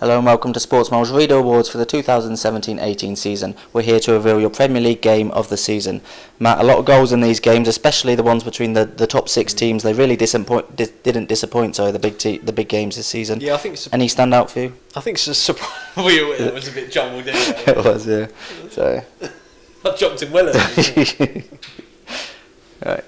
Hello and welcome to Sportsmile's Reader Awards for the 2017-18 season. We're here to reveal your Premier League game of the season. Matt, a lot of goals in these games, especially the ones between the top six teams. They really didn't disappoint. The big games this season. Yeah, I think. Any stand out for you? I think it's a surprise. It was a bit jumbled, didn't it? It was, yeah. So I jumped in well. Right.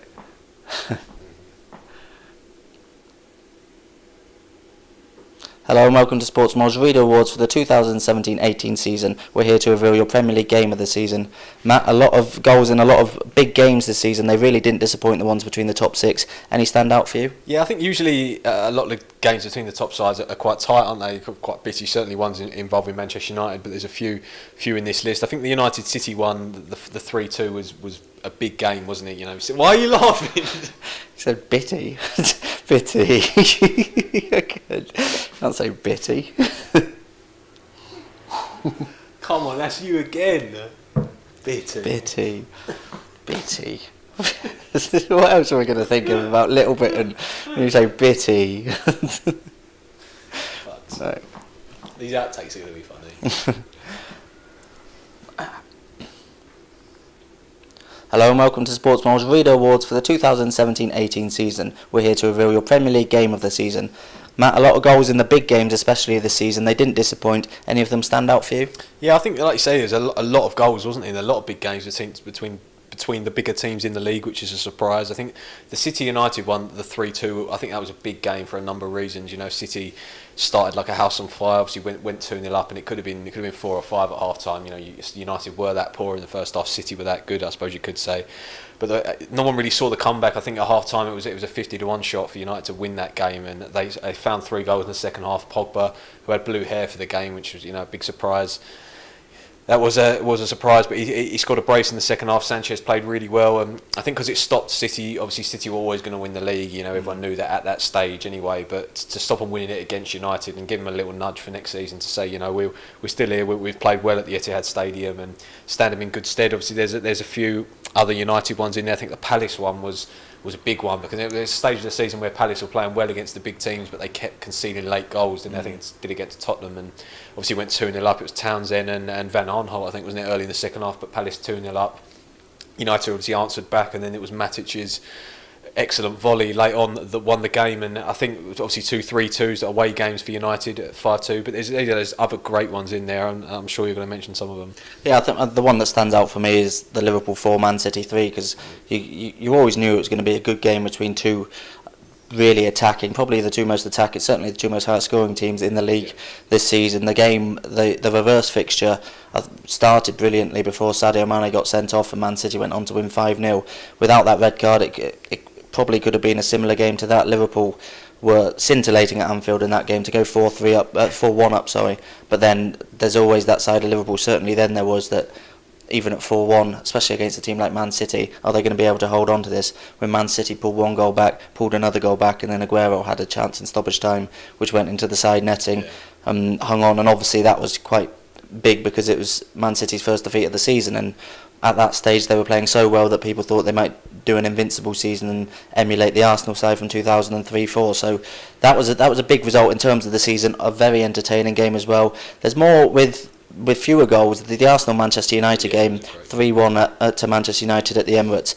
Hello and welcome to Sportsmile's Reader Awards for the 2017-18 season. We're here to reveal your Premier League game of the season. Matt, a lot of goals in a lot of big games this season. They really didn't disappoint, the ones between the top six. Any stand out for you? Yeah, I think usually a lot of the games between the top sides are quite tight, aren't they? Quite bitty. Certainly ones involving Manchester United, but there's a few in this list. I think the United City one, the 3-2 was a big game, wasn't it? You know, why are you laughing? He said bitty. Bitty. Can't say bitty. Come on, that's you again. Bitty. What else are we going to think of about little bit and when you say bitty? No. These outtakes are going to be funny. Hello and welcome to Sportsmile's Reader Awards for the 2017-18 season. We're here to reveal your Premier League game of the season. Matt, a lot of goals in the big games, especially this season. They didn't disappoint. Any of them stand out for you? Yeah, I think, like you say, there's a lot of goals, wasn't there? A lot of big games between the bigger teams in the league, which is a surprise. I think the City United one, the 3-2, I think that was a big game for a number of reasons. You know, City started like a house on fire, obviously went 2-0 up, and it could have been 4 or 5 at half time. You know, United were that poor in the first half, City were that good, I suppose you could say. But no one really saw the comeback. I think at half time it was a 50-1 shot for United to win that game, and they found 3 goals in the second half. Pogba, who had blue hair for the game, which was, you know, a big surprise. That was a surprise, but he scored a brace in the second half. Sanchez played really well, and I think because it stopped City. Obviously, City were always going to win the league. You know, everyone knew that at that stage anyway. But to stop them winning it against United and give them a little nudge for next season to say, you know, we're still here. We've played well at the Etihad Stadium and stand them in good stead. Obviously, there's a few other United ones in there. I think the Palace one was a big one because there was a stage of the season where Palace were playing well against the big teams, but they kept conceding late goals. And I think it did against Tottenham, and obviously went 2-0 up. It was Townsend and Van Aanholt, I think, wasn't it, early in the second half, but Palace 2-0 up. United obviously answered back, and then it was Matic's excellent volley late on that won the game. And I think it was obviously 2 3-2s away games for United at 5-2, but there's other great ones in there, and I'm sure you're going to mention some of them. Yeah, I think the one that stands out for me is the Liverpool 4, Man City 3, because you always knew it was going to be a good game between two really attacking, probably the two most attacking, certainly the two most high scoring teams in the league this season. The game, the reverse fixture started brilliantly before Sadio Mane got sent off and Man City went on to win 5-0. Without that red card, it probably could have been a similar game to that. Liverpool were scintillating at Anfield in that game to go 4-1 up, sorry. But then there's always that side of Liverpool, certainly then there was, that even at 4-1, especially against a team like Man City, are they going to be able to hold on to this? When Man City pulled one goal back, pulled another goal back, and then Aguero had a chance in stoppage time, which went into the side netting, hung on, and obviously that was quite big because it was Man City's first defeat of the season, and at that stage they were playing so well that people thought they might do an invincible season and emulate the Arsenal side from 2003-04. So that was a big result in terms of the season, a very entertaining game as well. There's more with fewer goals. The Arsenal-Manchester United game, 3-1 to Manchester United at the Emirates.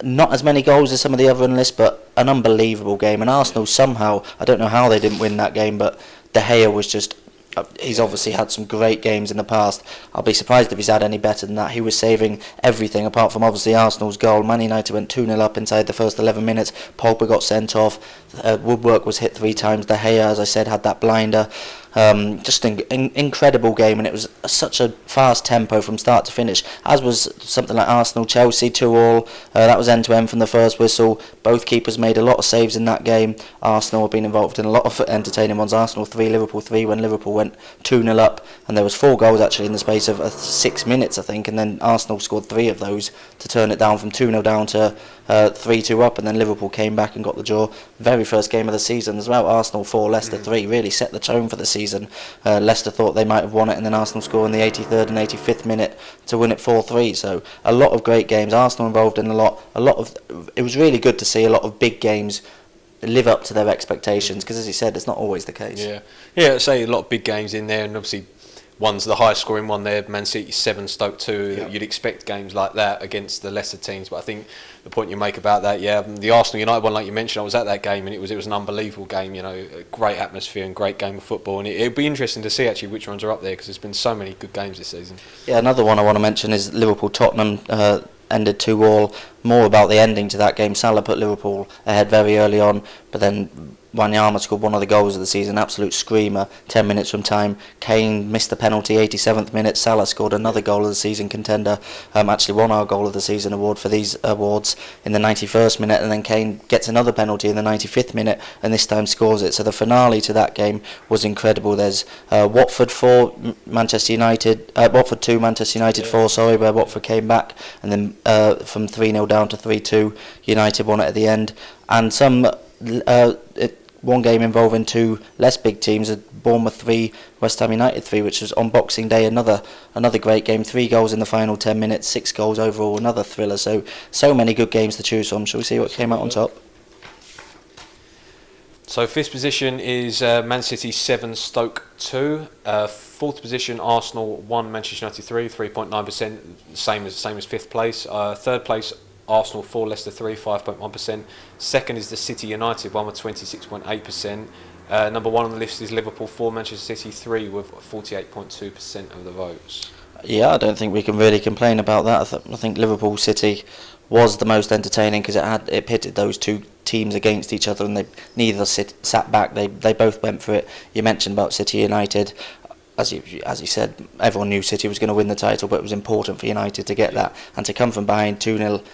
Not as many goals as some of the other on the list, but an unbelievable game. And Arsenal somehow, I don't know how they didn't win that game, but De Gea was just... He's obviously had some great games in the past. I'll be surprised if he's had any better than that. He was saving everything apart from obviously Arsenal's goal. Man United went 2-0 up inside the first 11 minutes. Pogba got sent off. Woodwork was hit 3 times. De Gea, as I said, had that blinder. Just an incredible game, and it was such a fast tempo from start to finish, as was something like Arsenal-Chelsea 2-2. That was end-to-end from the first whistle. Both keepers made a lot of saves in that game. Arsenal have been involved in a lot of entertaining ones. Arsenal 3, Liverpool 3, when Liverpool went 2-0 up, and there was 4 goals actually in the space of 6 minutes, I think, and then Arsenal scored 3 of those to turn it down from 2-0 down to 3-2 up, and then Liverpool came back and got the draw. Very first game of the season as well. Arsenal 4, Leicester 3, really set the tone for the season. Leicester thought they might have won it, and then Arsenal scored in the 83rd and 85th minute to win it 4-3. So a lot of great games. Arsenal involved in a lot of. It was really good to see a lot of big games live up to their expectations, because as you said, it's not always the case. Yeah, I'd say a lot of big games in there, and obviously one's the highest scoring one there, Man City 7, Stoke 2. Yeah. You'd expect games like that against the lesser teams, but I think the point you make about that, the Arsenal United one, like you mentioned, I was at that game and it was an unbelievable game. A great atmosphere and great game of football, and it'll be interesting to see actually which ones are up there, because there's been so many good games this season. Yeah, another one I want to mention is Liverpool-Tottenham. Ended 2-2. More about the ending to that game. Salah put Liverpool ahead very early on, but then Wanyama scored one of the goals of the season, absolute screamer, 10 minutes from time. Kane missed the penalty, 87th minute. Salah scored another goal of the season contender, actually won our goal of the season award for these awards in the 91st minute, and then Kane gets another penalty in the 95th minute, and this time scores it. So the finale to that game was incredible. There's Watford 4, Manchester United, Watford 2, Manchester United 4, sorry, where Watford came back, and then from 3-0 down to 3-2, United won it at the end. And one game involving two less big teams, Bournemouth 3, West Ham United 3, which was on Boxing Day, another great game. 3 goals in the final 10 minutes, 6 goals overall, another thriller. So many good games to choose from. Shall we see what came out on top? So 5th position is Man City 7, Stoke 2. 4th position Arsenal 1, Manchester United 3, 3.9%, same as 5th place. 3rd place Arsenal 4, Leicester 3, 5.1%. Second is the City United 1 with 26.8%. Number 1 on the list is Liverpool 4, Manchester City 3 with 48.2% of the votes. Yeah, I don't think we can really complain about that. I think Liverpool City was the most entertaining, because it pitted those two teams against each other, and they neither sat back. They both went for it. You mentioned about City United. As you said, everyone knew City was going to win the title, but it was important for United to get that, and to come from behind 2-0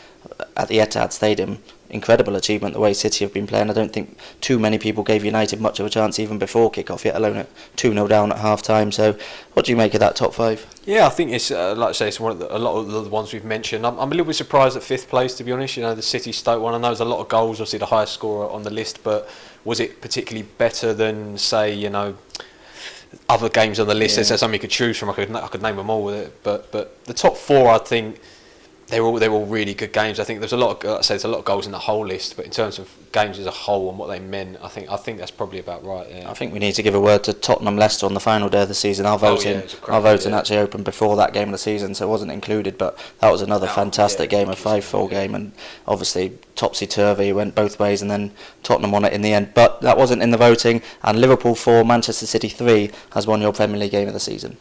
at the Etihad Stadium. Incredible achievement the way City have been playing. I don't think too many people gave United much of a chance even before kick-off, yet alone at 2-0 down at half-time. So what do you make of that top 5? Yeah, I think it's, like I say, it's one of a lot of the ones we've mentioned. I'm a little bit surprised at 5th place, to be honest. The City Stoke one, I know there's a lot of goals, obviously the highest scorer on the list, but was it particularly better than, say, other games on the list? There's something you could choose from. I could name them all with it, but the top 4, I think they're all really good games. I think there's a lot of goals in the whole list, but in terms of games as a whole and what they meant, I think that's probably about right. Yeah. I think we need to give a word to Tottenham Leicester on the final day of the season. Our voting actually opened before that game of the season, so it wasn't included, but that was another fantastic game, a 5-4 game, and obviously topsy-turvy, went both ways, and then Tottenham won it in the end. But that wasn't in the voting, and Liverpool 4, Manchester City 3 has won your Premier League game of the season.